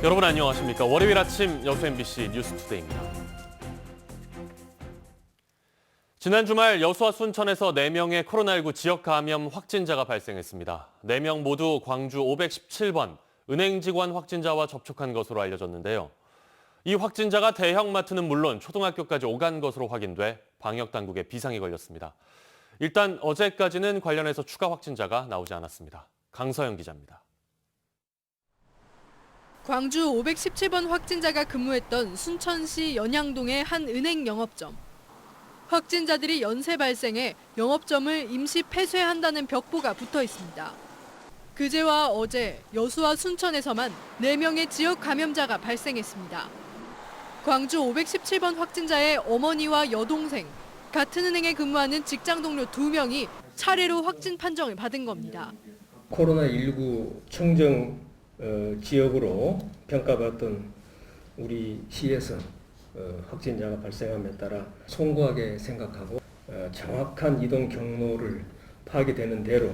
여러분 안녕하십니까? 월요일 아침 여수 MBC 뉴스투데이입니다. 지난 주말 여수와 순천에서 4명의 코로나19 지역 감염 확진자가 발생했습니다. 4명 모두 광주 517번 은행 직원 확진자와 접촉한 것으로 알려졌는데요. 이 확진자가 대형마트는 물론 초등학교까지 오간 것으로 확인돼 방역당국에 비상이 걸렸습니다. 일단 어제까지는 관련해서 추가 확진자가 나오지 않았습니다. 강서영 기자입니다. 광주 517번 확진자가 근무했던 순천시 연양동의 한 은행 영업점. 확진자들이 연쇄 발생해 영업점을 임시 폐쇄한다는 벽보가 붙어 있습니다. 그제와 어제 여수와 순천에서만 4명의 지역 감염자가 발생했습니다. 광주 517번 확진자의 어머니와 여동생, 같은 은행에 근무하는 직장 동료 2명이 차례로 확진 판정을 받은 겁니다. 코로나19 청정 지역으로 평가받던 우리 시에서 확진자가 발생함에 따라 송구하게 생각하고 정확한 이동 경로를 파악되는 대로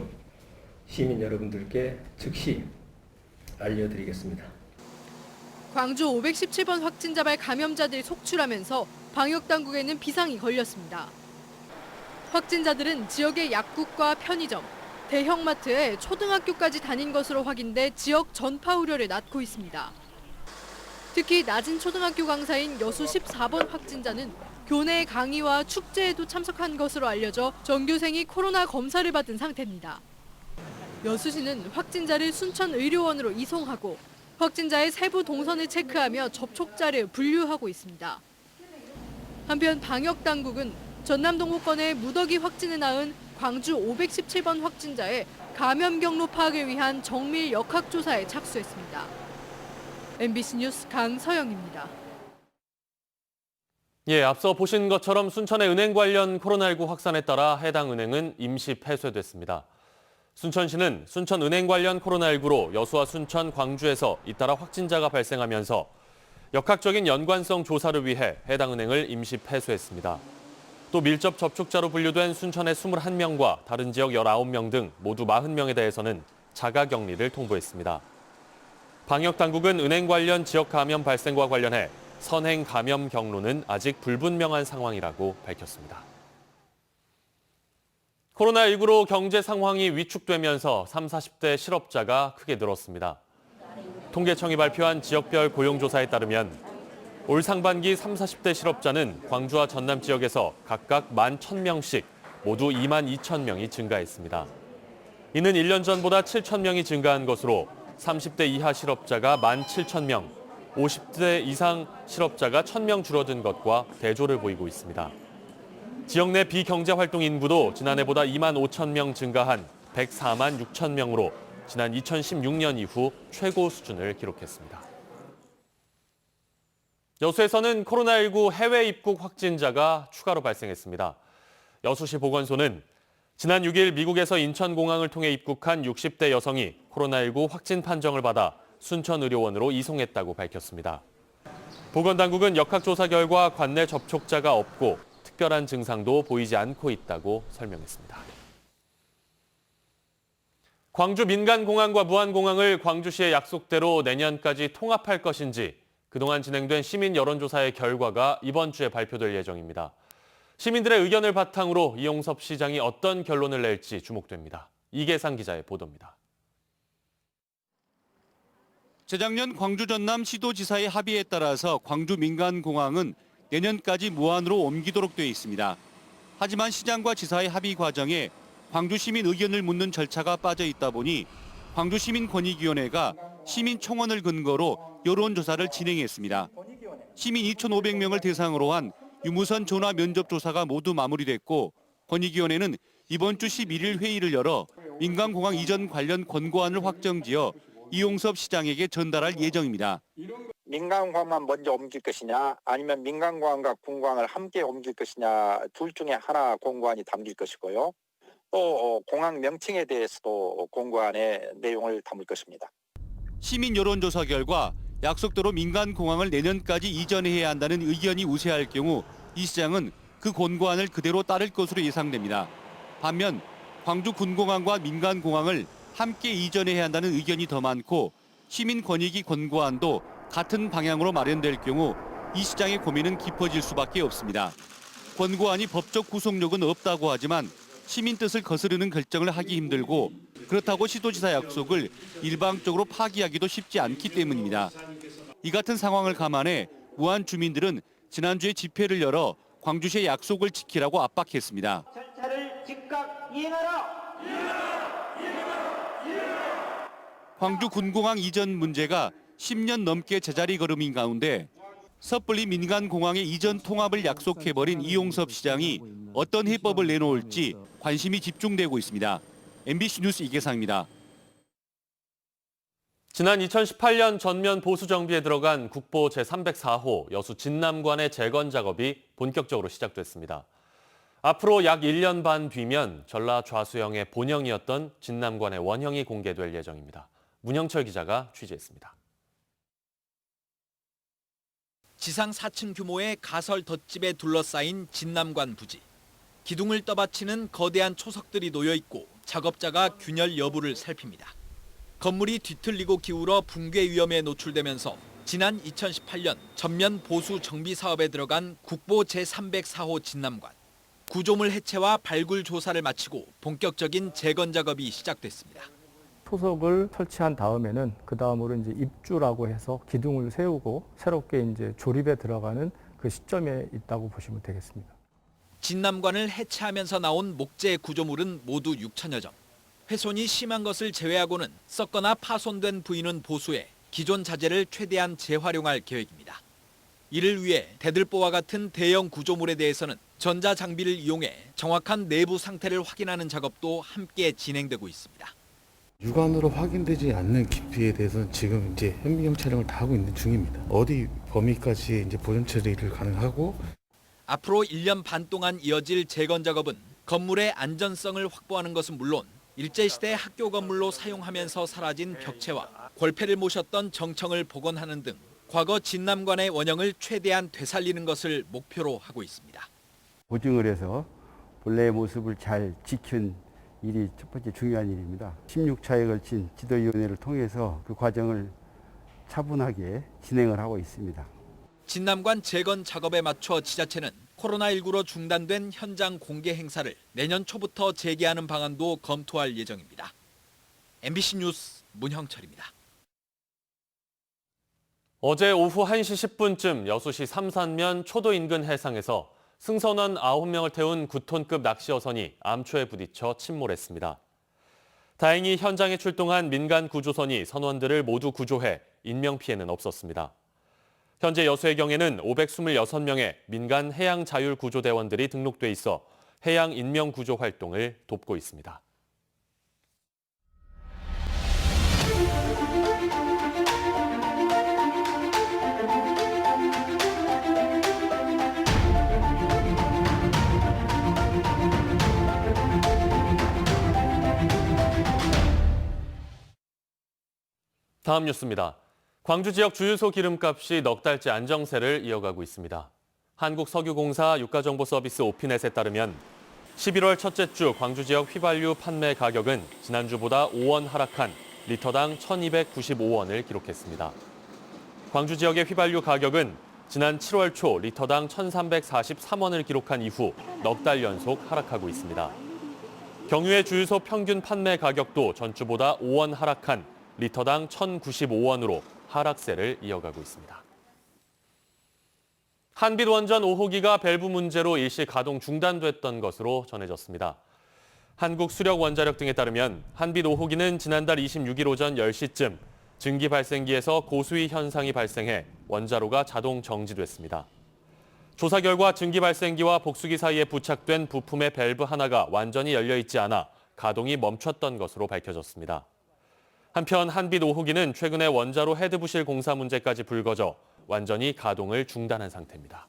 시민 여러분들께 즉시 알려드리겠습니다. 광주 517번 확진자발 감염자들이 속출하면서 방역당국에는 비상이 걸렸습니다. 확진자들은 지역의 약국과 편의점, 대형마트에 초등학교까지 다닌 것으로 확인돼 지역 전파 우려를 낳고 있습니다. 특히 낮은 초등학교 강사인 여수 14번 확진자는 교내 강의와 축제에도 참석한 것으로 알려져 전교생이 코로나 검사를 받은 상태입니다. 여수시는 확진자를 순천의료원으로 이송하고 확진자의 세부 동선을 체크하며 접촉자를 분류하고 있습니다. 한편 방역당국은 전남 동구권에 무더기 확진을 낳은 광주 517번 확진자의 감염 경로 파악을 위한 정밀 역학조사에 착수했습니다. MBC 뉴스 강서영입니다. 앞서 보신 것처럼 순천의 은행 관련 코로나19 확산에 따라 해당 은행은 임시 폐쇄됐습니다. 순천시는 순천 은행 관련 코로나19로 여수와 순천, 광주에서 잇따라 확진자가 발생하면서 역학적인 연관성 조사를 위해 해당 은행을 임시 폐쇄했습니다. 또 밀접 접촉자로 분류된 순천의 21명과 다른 지역 19명 등 모두 40명에 대해서는 자가격리를 통보했습니다. 방역당국은 은행 관련 지역 감염 발생과 관련해 선행 감염 경로는 아직 불분명한 상황이라고 밝혔습니다. 코로나19로 경제 상황이 위축되면서 30, 40대 실업자가 크게 늘었습니다. 통계청이 발표한 지역별 고용조사에 따르면 올 상반기 30, 40대 실업자는 광주와 전남 지역에서 각각 11,000명씩 모두 22,000명이 증가했습니다. 이는 1년 전보다 7,000명이 증가한 것으로 30대 이하 실업자가 17,000명, 50대 이상 실업자가 1,000명 줄어든 것과 대조를 보이고 있습니다. 지역 내 비경제활동 인구도 지난해보다 25,000명 증가한 104만 6천 명으로 지난 2016년 이후 최고 수준을 기록했습니다. 여수에서는 코로나19 해외 입국 확진자가 추가로 발생했습니다. 여수시 보건소는 지난 6일 미국에서 인천공항을 통해 입국한 60대 여성이 코로나19 확진 판정을 받아 순천의료원으로 이송했다고 밝혔습니다. 보건당국은 역학조사 결과 관내 접촉자가 없고 특별한 증상도 보이지 않고 있다고 설명했습니다. 광주 민간공항과 무안공항을 광주시의 약속대로 내년까지 통합할 것인지 그동안 진행된 시민 여론조사의 결과가 이번 주에 발표될 예정입니다. 시민들의 의견을 바탕으로 이용섭 시장이 어떤 결론을 낼지 주목됩니다. 이계상 기자의 보도입니다. 재작년 광주 전남 시도지사의 합의에 따라서 광주 민간공항은 내년까지 무안으로 옮기도록 돼 있습니다. 하지만 시장과 지사의 합의 과정에 광주 시민 의견을 묻는 절차가 빠져 있다 보니 광주시민권익위원회가 시민청원을 근거로 여론조사를 진행했습니다. 시민 2,500명을 대상으로 한 유무선 전화 면접 조사가 모두 마무리됐고 권익위원회는 이번 주 11일 회의를 열어 민간공항 이전 관련 권고안을 확정지어 이용섭 시장에게 전달할 예정입니다. 민간공항만 먼저 옮길 것이냐 아니면 민간공항과 군공항을 함께 옮길 것이냐 둘 중에 하나 공고안이 담길 것이고요. 또 공항 명칭에 대해서도 공고안에 내용을 담을 것입니다. 시민 여론조사 결과 약속대로 민간공항을 내년까지 이전해야 한다는 의견이 우세할 경우 이 시장은 그 권고안을 그대로 따를 것으로 예상됩니다. 반면 광주 군공항과 민간공항을 함께 이전해야 한다는 의견이 더 많고 시민권익위 권고안도 같은 방향으로 마련될 경우 이 시장의 고민은 깊어질 수밖에 없습니다. 권고안이 법적 구속력은 없다고 하지만 시민 뜻을 거스르는 결정을 하기 힘들고 그렇다고 시도지사 약속을 일방적으로 파기하기도 쉽지 않기 때문입니다. 이 같은 상황을 감안해 무안 주민들은 지난주에 집회를 열어 광주시의 약속을 지키라고 압박했습니다. 절차를 즉각 이행하라! 광주 군공항 이전 문제가 10년 넘게 제자리 걸음인 가운데 섣불리 민간공항의 이전 통합을 약속해버린 이용섭 시장이 어떤 해법을 내놓을지 관심이 집중되고 있습니다. MBC 뉴스 이계상입니다. 지난 2018년 전면 보수 정비에 들어간 국보 제304호 여수 진남관의 재건 작업이 본격적으로 시작됐습니다. 앞으로 약 1년 반 뒤면 전라 좌수영의 본영이었던 진남관의 원형이 공개될 예정입니다. 문영철 기자가 취재했습니다. 지상 4층 규모의 가설 덧집에 둘러싸인 진남관 부지. 기둥을 떠받치는 거대한 초석들이 놓여 있고 작업자가 균열 여부를 살핍니다. 건물이 뒤틀리고 기울어 붕괴 위험에 노출되면서 지난 2018년 전면 보수 정비 사업에 들어간 국보 제304호 진남관. 구조물 해체와 발굴 조사를 마치고 본격적인 재건 작업이 시작됐습니다. 토석을 설치한 다음에는 그 다음으로 이제 입주라고 해서 기둥을 세우고 새롭게 이제 조립에 들어가는 그 시점에 있다고 보시면 되겠습니다. 진남관을 해체하면서 나온 목재 구조물은 모두 6천여 점. 훼손이 심한 것을 제외하고는 썩거나 파손된 부위는 보수해 기존 자재를 최대한 재활용할 계획입니다. 이를 위해 대들보와 같은 대형 구조물에 대해서는 전자장비를 이용해 정확한 내부 상태를 확인하는 작업도 함께 진행되고 있습니다. 육안으로 확인되지 않는 깊이에 대해서는 지금 이제 현미경 촬영을 다 하고 있는 중입니다. 어디 범위까지 이제 보존 처리를 가능하고 앞으로 1년 반 동안 이어질 재건 작업은 건물의 안전성을 확보하는 것은 물론 일제시대 학교 건물로 사용하면서 사라진 벽체와 골패를 모셨던 정청을 복원하는 등 과거 진남관의 원형을 최대한 되살리는 것을 목표로 하고 있습니다. 보증을 해서 본래의 모습을 잘 지킨 일이 첫 번째 중요한 일입니다. 16차에 걸친 지도위원회를 통해서 그 과정을 차분하게 진행을 하고 있습니다. 진남관 재건 작업에 맞춰 지자체는 코로나19로 중단된 현장 공개 행사를 내년 초부터 재개하는 방안도 검토할 예정입니다. MBC 뉴스 문형철입니다. 어제 오후 1시 10분쯤 여수시 삼산면 초도 인근 해상에서 승선원 9명을 태운 9톤급 낚시어선이 암초에 부딪혀 침몰했습니다. 다행히 현장에 출동한 민간 구조선이 선원들을 모두 구조해 인명피해는 없었습니다. 현재 여수해경에는 526명의 민간 해양자율구조대원들이 등록돼 있어 해양 인명구조 활동을 돕고 있습니다. 다음 뉴스입니다. 광주 지역 주유소 기름값이 넉 달째 안정세를 이어가고 있습니다. 한국석유공사 유가정보서비스 오피넷에 따르면 11월 첫째 주 광주 지역 휘발유 판매 가격은 지난주보다 5원 하락한 리터당 1,295원을 기록했습니다. 광주 지역의 휘발유 가격은 지난 7월 초 리터당 1,343원을 기록한 이후 넉 달 연속 하락하고 있습니다. 경유의 주유소 평균 판매 가격도 전주보다 5원 하락한 리터당 1,095원으로 하락세를 이어가고 있습니다. 한빛원전 5호기가 밸브 문제로 일시 가동 중단됐던 것으로 전해졌습니다. 한국수력원자력 등에 따르면 한빛 5호기는 지난달 26일 오전 10시쯤 증기 발생기에서 고수위 현상이 발생해 원자로가 자동 정지됐습니다. 조사 결과 증기 발생기와 복수기 사이에 부착된 부품의 밸브 하나가 완전히 열려 있지 않아 가동이 멈췄던 것으로 밝혀졌습니다. 한편 한빛 5호기는 최근에 원자로 헤드부실 공사 문제까지 불거져 완전히 가동을 중단한 상태입니다.